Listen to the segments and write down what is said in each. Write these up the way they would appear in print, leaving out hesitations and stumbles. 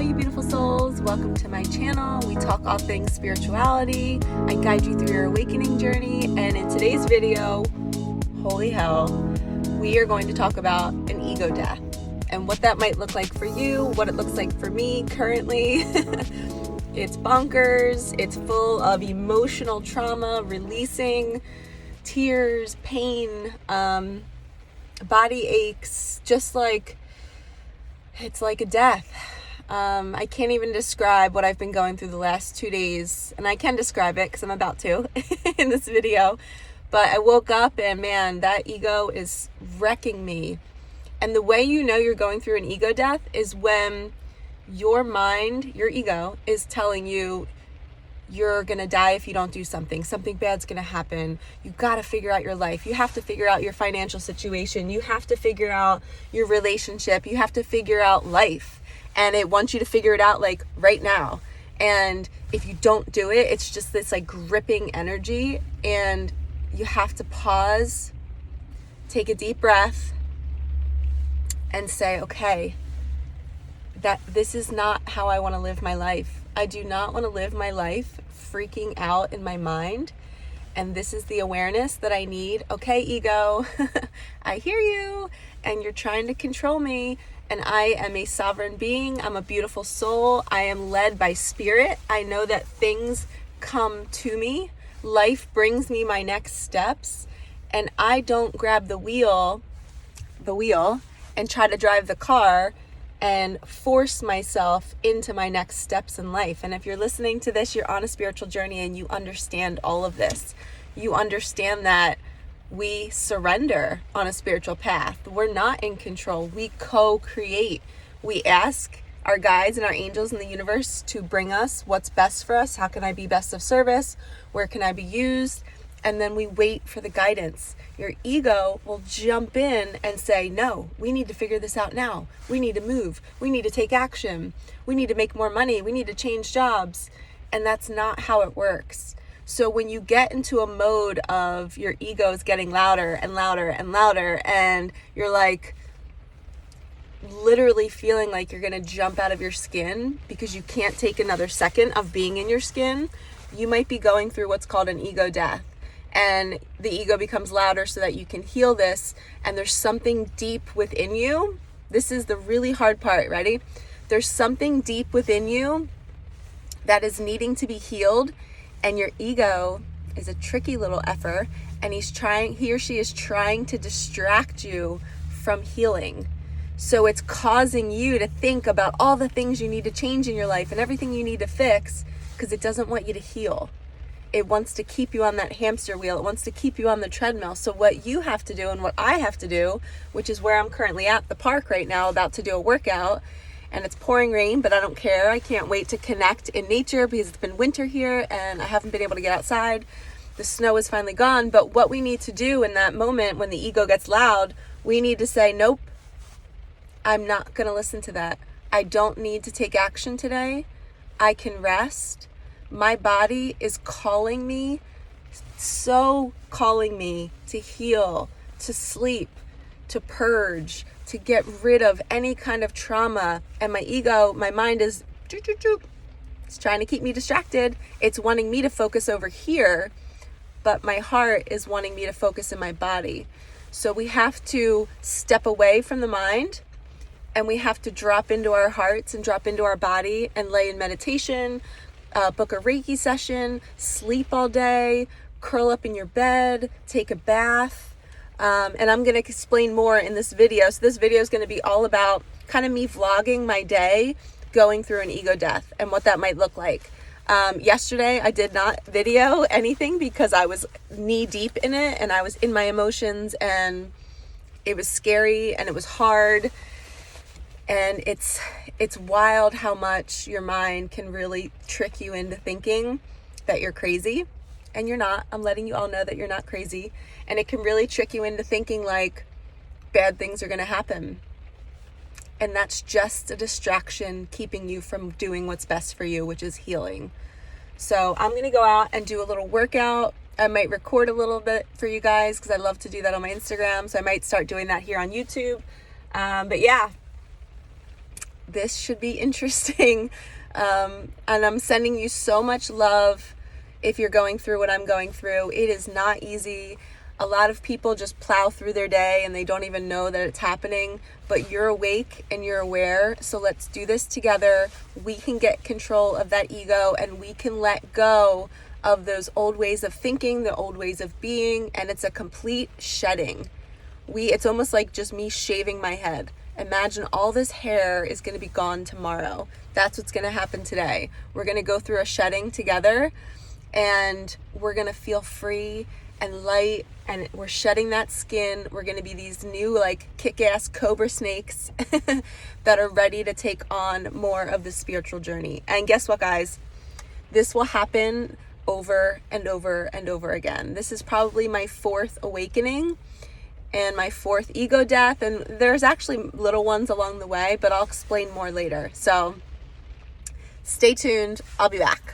you beautiful souls. Welcome to my channel. We talk all things spirituality. I guide you through your awakening journey. And in today's video, holy hell, we are going to talk about an ego death and what that might look like for you, what it looks like for me currently. It's bonkers. It's full of emotional trauma, releasing, tears, pain, body aches, just like it's like a death. I can't even describe what I've been going through the last 2 days, and I can describe it because I'm about to in this video. But I woke up and man, that ego is wrecking me. And the way you know you're going through an ego death is when your mind, your ego, is telling you you're gonna die if you don't do something bad's gonna happen, you gotta figure out your life, you have to figure out your financial situation, you have to figure out your relationship, you have to figure out life, and it wants you to figure it out like right now. And if you don't do it, it's just this like gripping energy, and you have to pause, take a deep breath, and say, okay, that this is not how I want to live my life. I do not want to live my life freaking out in my mind. And this is the awareness that I need. Okay, ego, I hear you. And you're trying to control me. And I am a sovereign being. I'm a beautiful soul. I am led by spirit. I know that things come to me. Life brings me my next steps. And I don't grab the wheel and try to drive the car and force myself into my next steps in life. And if you're listening to this, you're on a spiritual journey and you understand all of this. You understand that we surrender on a spiritual path. We're not in control. We co-create. We ask our guides and our angels in the universe to bring us what's best for us. How can I be best of service? Where can I be used? And then we wait for the guidance. Your ego will jump in and say, no, we need to figure this out now. We need to move. We need to take action. We need to make more money. We need to change jobs. And that's not how it works. So when you get into a mode of your ego is getting louder and louder and louder, and you're like literally feeling like you're going to jump out of your skin because you can't take another second of being in your skin, you might be going through what's called an ego death. And the ego becomes louder so that you can heal this. And there's something deep within you. This is the really hard part. Ready? There's something deep within you that is needing to be healed. And your ego is a tricky little effer. And he or she is trying to distract you from healing. So it's causing you to think about all the things you need to change in your life and everything you need to fix because it doesn't want you to heal. It wants to keep you on that hamster wheel. It wants to keep you on the treadmill. So what you have to do and what I have to do, which is where I'm currently at the park right now, about to do a workout, and it's pouring rain, but I don't care. I can't wait to connect in nature because it's been winter here and I haven't been able to get outside. The snow is finally gone. But what we need to do in that moment when the ego gets loud, we need to say, nope, I'm not going to listen to that. I don't need to take action today. I can rest. My body is calling me, so calling me to heal, to sleep, to purge, to get rid of any kind of trauma. And my ego, my mind is, it's trying to keep me distracted. It's wanting me to focus over here, but my heart is wanting me to focus in my body. So we have to step away from the mind and we have to drop into our hearts and drop into our body and lay in meditation, book a Reiki session, sleep all day, curl up in your bed, take a bath. And I'm going to explain more in this video. So this video is going to be all about kind of me vlogging my day going through an ego death and what that might look like. Yesterday, I did not video anything because I was knee deep in it and I was in my emotions and it was scary and it was hard. And it's wild how much your mind can really trick you into thinking that you're crazy. And you're not. I'm letting you all know that you're not crazy. And it can really trick you into thinking like bad things are going to happen. And that's just a distraction keeping you from doing what's best for you, which is healing. So I'm going to go out and do a little workout. I might record a little bit for you guys because I love to do that on my Instagram. So I might start doing that here on YouTube. But yeah, this should be interesting. And I'm sending you so much love if you're going through what I'm going through. It is not easy. A lot of people just plow through their day and they don't even know that it's happening, but you're awake and you're aware. So let's do this together. We can get control of that ego and we can let go of those old ways of thinking, the old ways of being, and it's a complete shedding. It's almost like just me shaving my head. Imagine all this hair is going to be gone tomorrow. That's what's going to happen today. We're going to go through a shedding together and we're going to feel free and light, and we're shedding that skin. We're going to be these new like kick-ass cobra snakes that are ready to take on more of the spiritual journey. And guess what, guys? This will happen over and over and over again. This is probably my 4th awakening and my 4th ego death, and there's actually little ones along the way, but I'll explain more later. So stay tuned. I'll be back.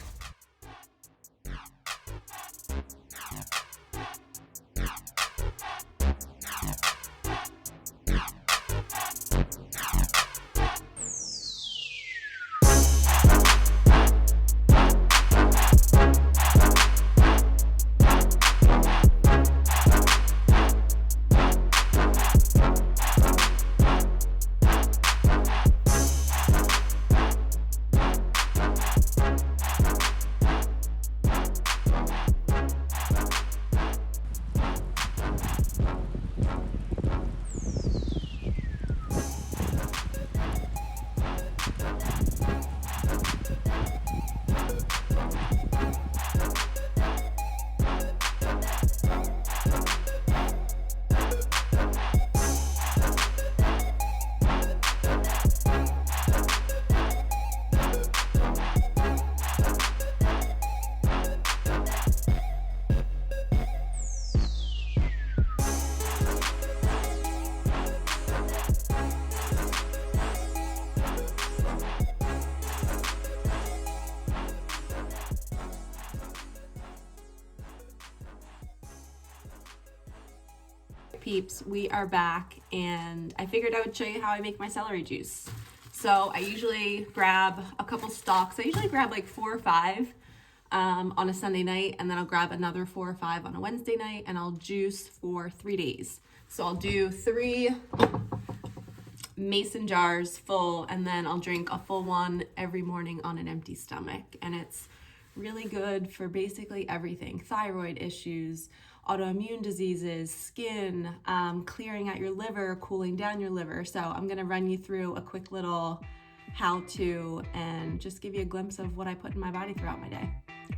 Peeps, we are back, and I figured I would show you how I make my celery juice. So I usually grab a couple stalks. I usually grab like 4 or 5 on a Sunday night, and then I'll grab another 4 or 5 on a Wednesday night, and I'll juice for 3 days. So I'll do 3 mason jars full, and then I'll drink a full one every morning on an empty stomach. And it's really good for basically everything: thyroid issues, autoimmune diseases, skin, clearing out your liver, cooling down your liver. So I'm gonna run you through a quick little how-to and just give you a glimpse of what I put in my body throughout my day.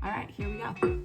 All right, here we go.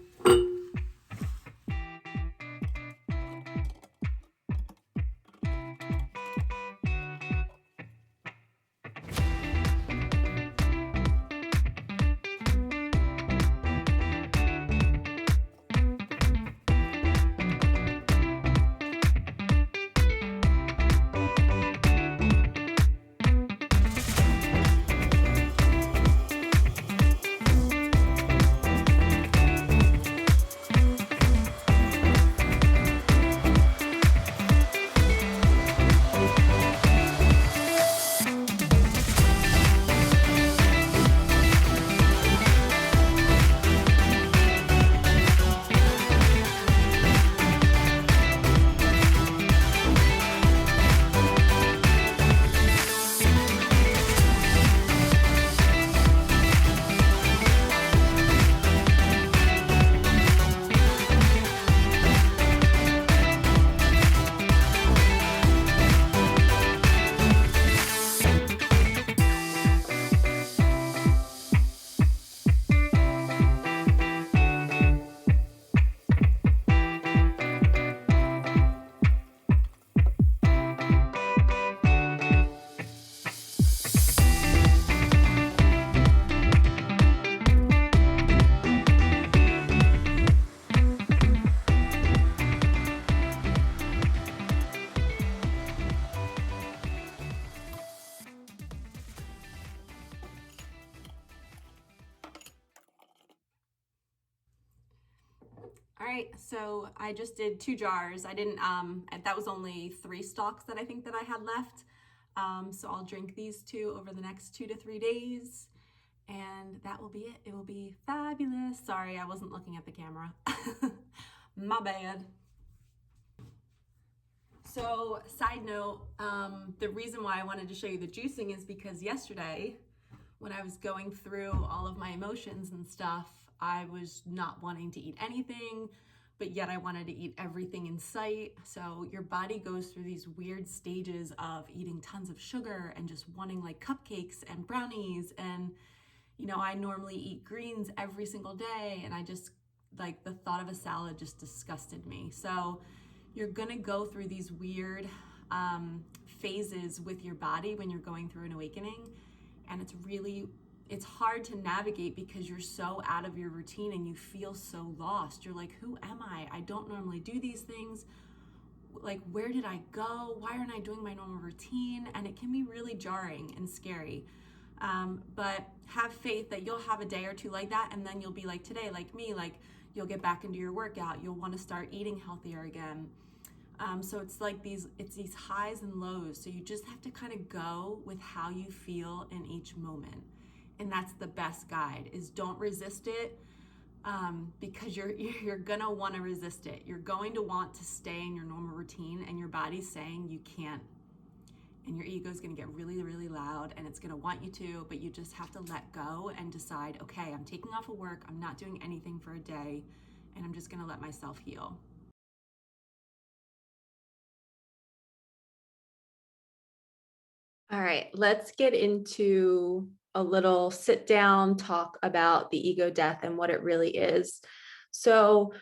All right, so I just did 2 jars. I didn't, that was only 3 stalks that I think that I had left. So I'll drink these two over the next 2 to 3 days, and that will be it. It will be fabulous. Sorry, I wasn't looking at the camera. My bad. So, side note, the reason why I wanted to show you the juicing is because yesterday, when I was going through all of my emotions and stuff, I was not wanting to eat anything, but yet I wanted to eat everything in sight. So your body goes through these weird stages of eating tons of sugar and just wanting like cupcakes and brownies. And, you know, I normally eat greens every single day, and I just, like, the thought of a salad just disgusted me. So you're gonna go through these weird phases with your body when you're going through an awakening. And it's hard to navigate because you're so out of your routine and you feel so lost. You're like, who am I? I don't normally do these things. Like, where did I go? Why aren't I doing my normal routine? And it can be really jarring and scary. But have faith that you'll have a day or two like that, and then you'll be like today, like me, like you'll get back into your workout. You'll want to start eating healthier again. So it's like these highs and lows. So you just have to kind of go with how you feel in each moment. And that's the best guide, is don't resist it, because you're gonna want to resist it. You're going to want to stay in your normal routine, and your body's saying you can't. And your ego is going to get really, really loud, and it's going to want you to, but you just have to let go and decide, okay, I'm taking off of work. I'm not doing anything for a day, and I'm just going to let myself heal. All right, let's get into a little sit down talk about the ego death and what it really is. So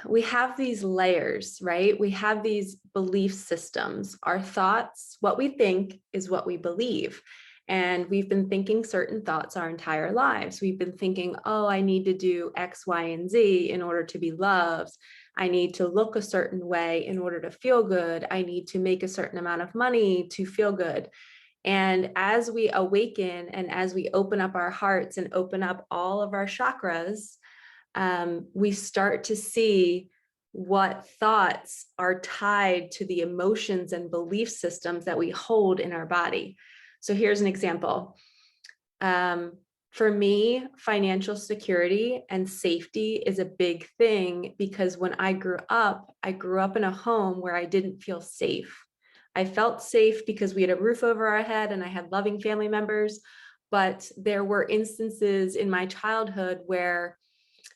we have these layers, right? We have these belief systems. Our thoughts, what we think is what we believe. And we've been thinking certain thoughts our entire lives. We've been thinking, oh, I need to do X, Y, and Z in order to be loved. I need to look a certain way in order to feel good. I need to make a certain amount of money to feel good. And as we awaken and as we open up our hearts and open up all of our chakras, we start to see what thoughts are tied to the emotions and belief systems that we hold in our body. So here's an example. For me, financial security and safety is a big thing, because when I grew up in a home where I didn't feel safe. I felt safe because we had a roof over our head and I had loving family members, but there were instances in my childhood where,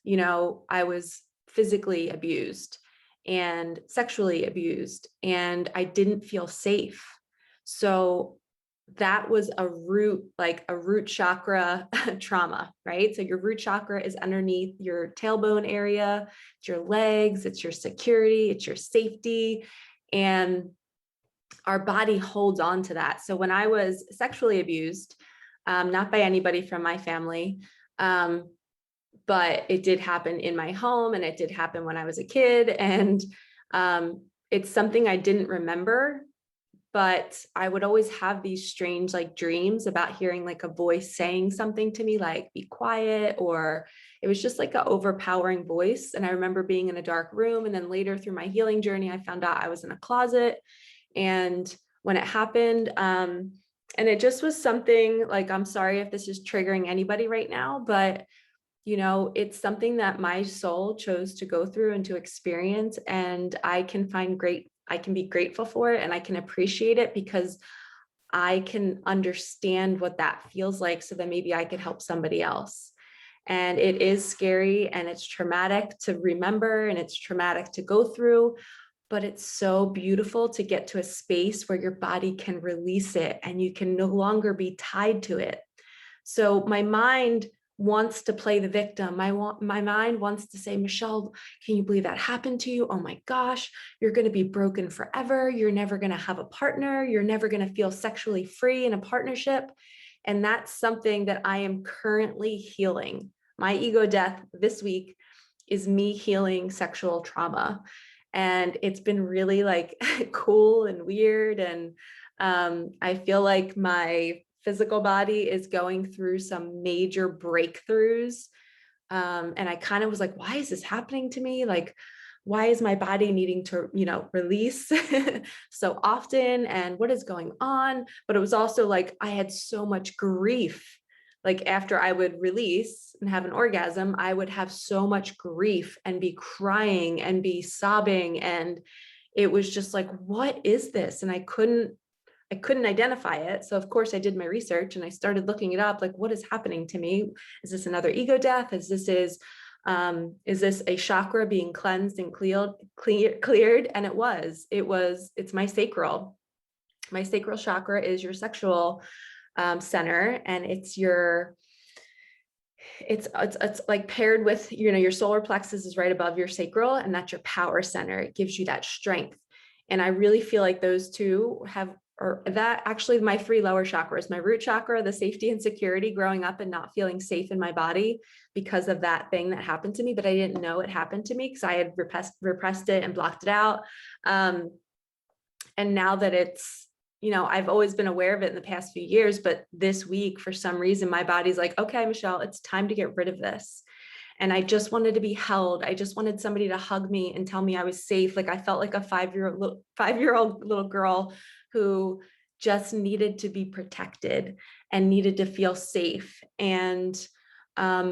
you know, I was physically abused and sexually abused, and I didn't feel safe. So that was a root chakra trauma, right? So your root chakra is underneath your tailbone area, it's your legs, it's your security, it's your safety. And our body holds on to that. So when I was sexually abused, not by anybody from my family, but it did happen in my home, and it did happen when I was a kid. And it's something I didn't remember, but I would always have these strange like dreams about hearing like a voice saying something to me, like be quiet, or it was just like an overpowering voice. And I remember being in a dark room, and then later through my healing journey, I found out I was in a closet. And when it happened, and it just was something like, I'm sorry if this is triggering anybody right now, but you know, it's something that my soul chose to go through and to experience. And I can be grateful for it, and I can appreciate it because I can understand what that feels like, so that maybe I could help somebody else. And it is scary, and it's traumatic to remember, and it's traumatic to go through, but it's so beautiful to get to a space where your body can release it and you can no longer be tied to it. So my mind wants to play the victim. My mind wants to say, Michelle, can you believe that happened to you? Oh my gosh, you're going to be broken forever. You're never going to have a partner. You're never going to feel sexually free in a partnership. And that's something that I am currently healing. My ego death this week is me healing sexual trauma. And it's been really like cool and weird. And I feel like my physical body is going through some major breakthroughs. And I kind of was like, why is this happening to me? Like, why is my body needing to, release so often, and what is going on? But it was also like I had so much grief. Like after I would release and have an orgasm, I would have so much grief and be crying and be sobbing. And it was just like, what is this? And I couldn't identify it. So of course I did my research and I started looking it up, like what is happening to me? Is this another ego death? Is this a chakra being cleansed and cleared? And it's my sacral. My sacral chakra is your sexual center, and it's like paired with, your solar plexus is right above your sacral, and that's your power center. It gives you that strength. And I really feel like those two or that actually my three lower chakras, my root chakra, the safety and security, growing up and not feeling safe in my body because of that thing that happened to me, but I didn't know it happened to me because I had repressed it and blocked it out. And now that it's, I've always been aware of it in the past few years, but this week, for some reason, my body's like, okay, Michelle, it's time to get rid of this. And I just wanted to be held. I just wanted somebody to hug me and tell me I was safe. Like I felt like a five-year-old little girl who just needed to be protected and needed to feel safe. And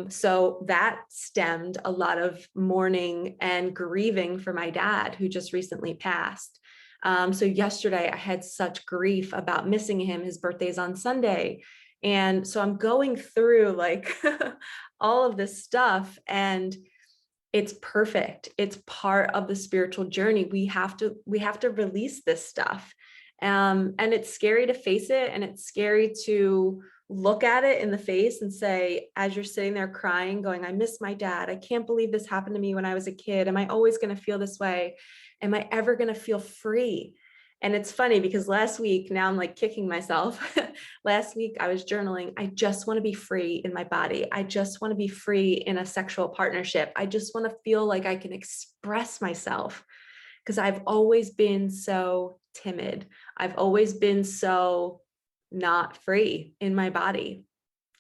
so that stemmed a lot of mourning and grieving for my dad, who just recently passed. So yesterday I had such grief about missing him. His birthday's on Sunday. And so I'm going through like all of this stuff, and it's perfect. It's part of the spiritual journey. We have to release this stuff. And it's scary to face it. And it's scary to look at it in the face and say, as you're sitting there crying, going, I miss my dad. I can't believe this happened to me when I was a kid. Am I always going to feel this way? Am I ever going to feel free? And it's funny because last week, now I'm like kicking myself. Last week I was journaling. I just want to be free in my body. I just want to be free in a sexual partnership. I just want to feel like I can express myself, because I've always been so timid. I've always been so not free in my body,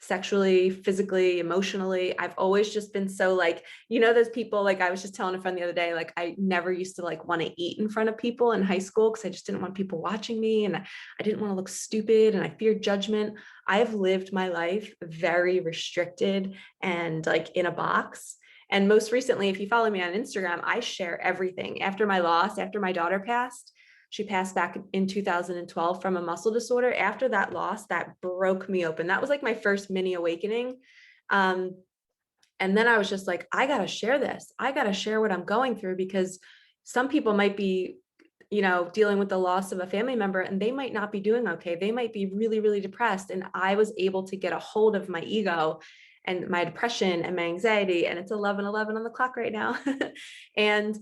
sexually, physically, emotionally. I've always just been so like, those people, like I was just telling a friend the other day, like I never used to like want to eat in front of people in high school because I just didn't want people watching me, and I didn't want to look stupid, and I feared judgment. I've lived my life very restricted and like in a box. And most recently, if you follow me on Instagram, I share everything. After my loss, after my daughter passed, she passed back in 2012 from a muscle disorder. After that loss, that broke me open. That was like my first mini awakening. And then I was just like, I got to share this. I got to share what I'm going through, because some people might be, dealing with the loss of a family member, and they might not be doing okay. They might be really, really depressed. And I was able to get a hold of my ego and my depression and my anxiety. And it's 11:11 on the clock right now. And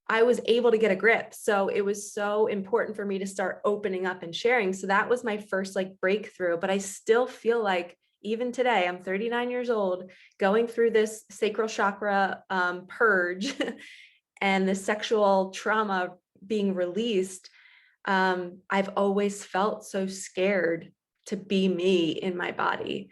I was able to get a grip. So it was so important for me to start opening up and sharing. So that was my first like breakthrough. But I still feel like even today, I'm 39 years old, going through this sacral chakra purge and the sexual trauma being released. I've always felt so scared to be me in my body.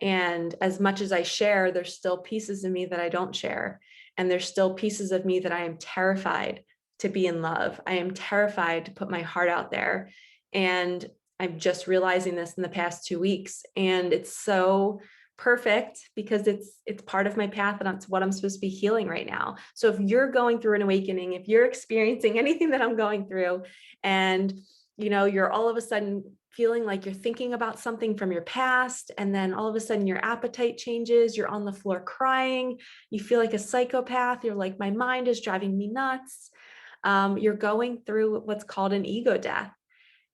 And as much as I share, there's still pieces of me that I don't share. And there's still pieces of me that I am terrified to be in love. I am terrified to put my heart out there. And I'm just realizing this in the past 2 weeks. And it's so perfect because it's part of my path, and it's what I'm supposed to be healing right now. So if you're going through an awakening, if you're experiencing anything that I'm going through, and you're all of a sudden feeling like you're thinking about something from your past, and then all of a sudden your appetite changes, you're on the floor crying, you feel like a psychopath, you're like, my mind is driving me nuts. You're going through what's called an ego death,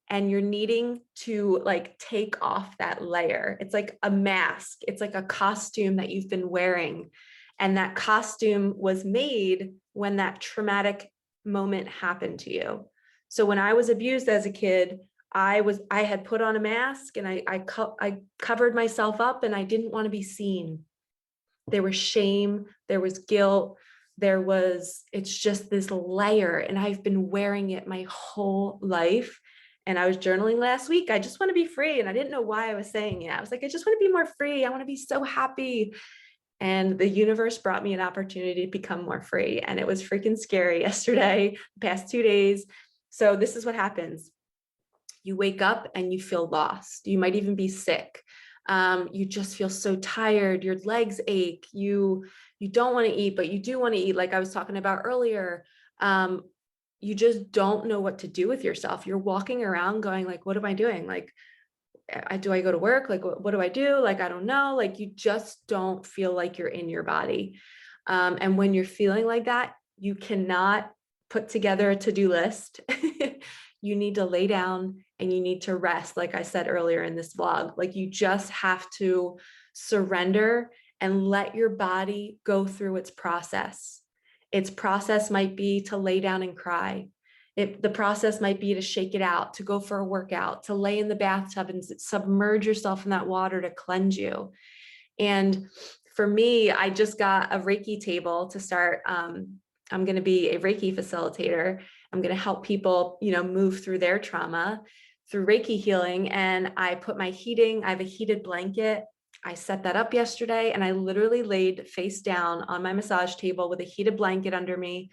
and you're needing to like take off that layer. It's like a mask. It's like a costume that you've been wearing. And that costume was made when that traumatic moment happened to you. So when I was abused as a kid, I had put on a mask, and I covered myself up, and I didn't want to be seen. There was shame, there was guilt, it's just this layer, and I've been wearing it my whole life. And I was journaling last week. I just want to be free. And I didn't know why I was saying it. I was like, I just want to be more free. I want to be so happy. And the universe brought me an opportunity to become more free. And it was freaking scary yesterday, the past 2 days. So this is what happens. You wake up and you feel lost. You might even be sick. You just feel so tired. Your legs ache. You don't want to eat, but you do want to eat, like I was talking about earlier. You just don't know what to do with yourself. You're walking around going like, what am I doing? Like, do I go to work? Like, what do I do? Like, I don't know. Like, you just don't feel like you're in your body. And when you're feeling like that, you cannot put together a to-do list. You need to lay down and you need to rest. Like I said earlier in this vlog, like you just have to surrender and let your body go through its process. Its process might be to lay down and cry. The process might be to shake it out, to go for a workout, to lay in the bathtub and submerge yourself in that water to cleanse you. And for me, I just got a Reiki table to start. I'm going to be a Reiki facilitator. I'm going to help people, move through their trauma through Reiki healing. And I have a heated blanket. I set that up yesterday and I literally laid face down on my massage table with a heated blanket under me.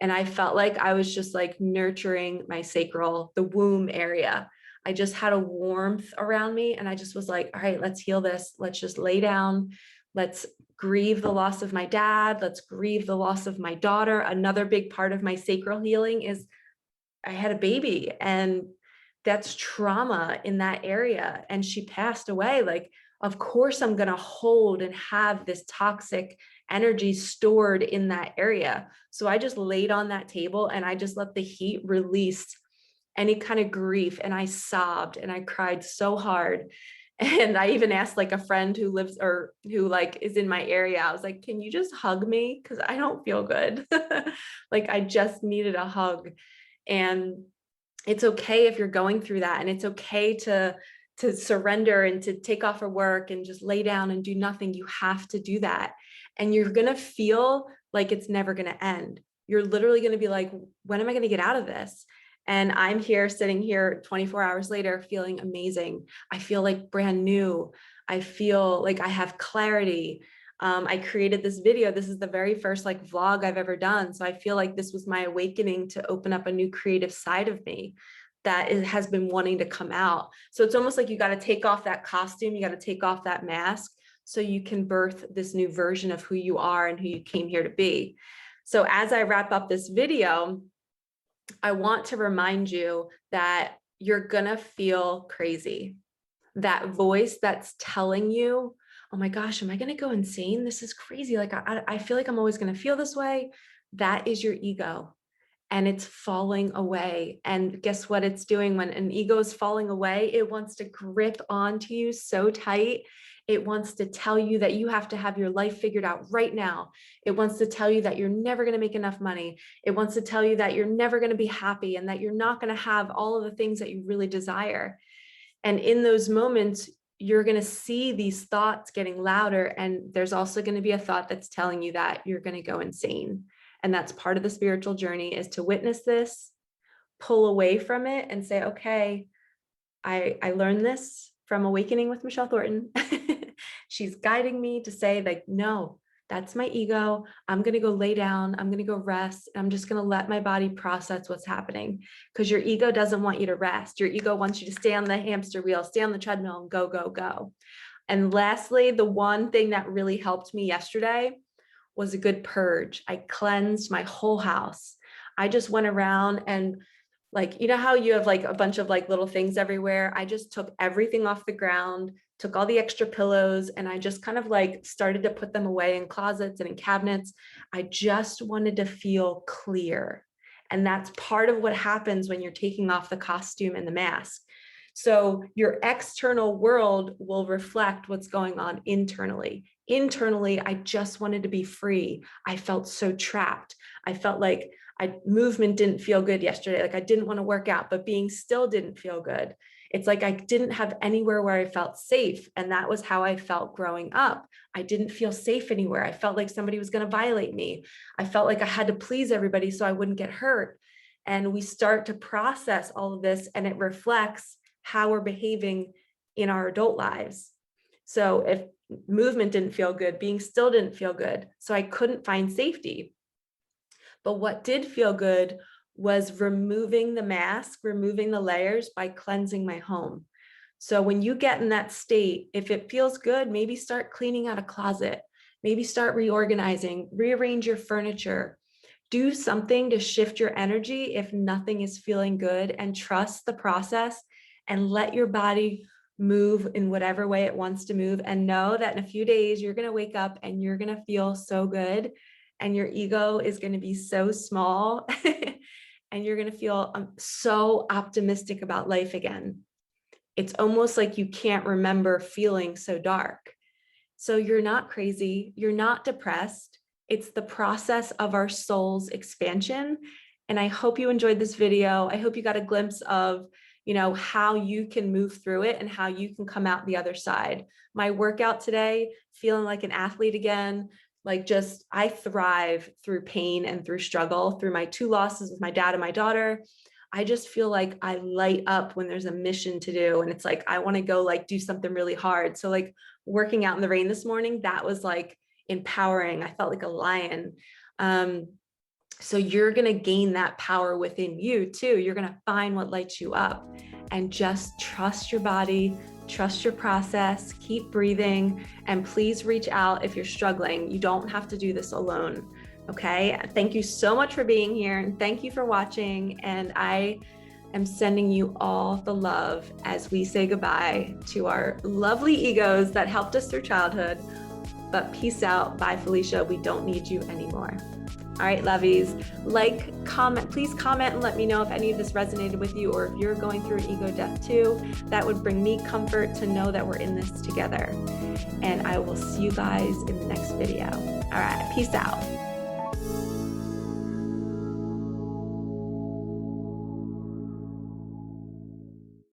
And I felt like I was just like nurturing my sacral, the womb area. I just had a warmth around me. And I just was like, all right, let's heal this. Let's just lay down. Let's grieve the loss of my dad. Let's grieve the loss of my daughter. Another big part of my sacral healing is I had a baby and that's trauma in that area. And she passed away. Like, of course, I'm going to hold and have this toxic energy stored in that area. So I just laid on that table and I just let the heat release any kind of grief. And I sobbed and I cried so hard. And I even asked like a friend who lives or who like is in my area. I was like, can you just hug me? Because I don't feel good. Like I just needed a hug. And it's okay if you're going through that. And it's okay to surrender and to take off of work and just lay down and do nothing. You have to do that. And you're going to feel like it's never going to end. You're literally going to be like, when am I going to get out of this? And I'm here sitting here 24 hours later, feeling amazing. I feel like brand new. I feel like I have clarity. I created this video. This is the very first like vlog I've ever done. So I feel like this was my awakening to open up a new creative side of me that has been wanting to come out. So it's almost like you got to take off that costume. You got to take off that mask so you can birth this new version of who you are and who you came here to be. So as I wrap up this video, I want to remind you that you're going to feel crazy. That voice that's telling you, oh my gosh, am I going to go insane? This is crazy. Like, I feel like I'm always going to feel this way. That is your ego. And it's falling away. And guess what it's doing when an ego is falling away? It wants to grip onto you so tight. It wants to tell you that you have to have your life figured out right now. It wants to tell you that you're never going to make enough money. It wants to tell you that you're never going to be happy and that you're not going to have all of the things that you really desire. And in those moments, you're going to see these thoughts getting louder. And there's also going to be a thought that's telling you that you're going to go insane. And that's part of the spiritual journey, is to witness this, pull away from it and say, okay, I learned this from Awakening with Michelle Thornton. She's guiding me to say like, no, that's my ego. I'm going to go lay down. I'm going to go rest. I'm just going to let my body process what's happening, because your ego doesn't want you to rest. Your ego wants you to stay on the hamster wheel, stay on the treadmill and go, go, go. And lastly, the one thing that really helped me yesterday was a good purge. I cleansed my whole house. I just went around and like, you know how you have like a bunch of like little things everywhere? I just took everything off the ground, took all the extra pillows, and I just kind of like started to put them away in closets and in cabinets. I just wanted to feel clear. And that's part of what happens when you're taking off the costume and the mask. So your external world will reflect what's going on internally. Internally, I just wanted to be free. I felt so trapped. I felt like movement didn't feel good yesterday. Like I didn't want to work out, but being still didn't feel good. It's like I didn't have anywhere where I felt safe. And that was how I felt growing up. I didn't feel safe anywhere. I felt like somebody was going to violate me. I felt like I had to please everybody so I wouldn't get hurt. And we start to process all of this, and it reflects how we're behaving in our adult lives. So if movement didn't feel good. Being still didn't feel good. So I couldn't find safety. But what did feel good was removing the mask, removing the layers by cleansing my home. So when you get in that state, if it feels good, maybe start cleaning out a closet, maybe start reorganizing, rearrange your furniture, do something to shift your energy if nothing is feeling good, and trust the process and let your body move in whatever way it wants to move, and know that in a few days you're going to wake up and you're going to feel so good and your ego is going to be so small and you're going to feel so optimistic about life again. It's almost like you can't remember feeling so dark. So you're not crazy. You're not depressed. It's the process of our soul's expansion. And I hope you enjoyed this video. I hope you got a glimpse of, how you can move through it and how you can come out the other side. My workout today, feeling like an athlete again, I thrive through pain and through struggle, through my 2 losses with my dad and my daughter. I just feel like I light up when there's a mission to do. And it's like, I want to go do something really hard. So working out in the rain this morning, that was empowering. I felt like a lion. So you're going to gain that power within you too. You're going to find what lights you up, and just trust your body, trust your process, keep breathing, and please reach out if you're struggling. You don't have to do this alone. Okay. Thank you so much for being here, and thank you for watching. And I am sending you all the love as we say goodbye to our lovely egos that helped us through childhood. But peace out. Bye, Felicia. We don't need you anymore. All right, lovies, comment, please comment and let me know if any of this resonated with you, or if you're going through an ego death too. That would bring me comfort to know that we're in this together. And I will see you guys in the next video. All right, peace out.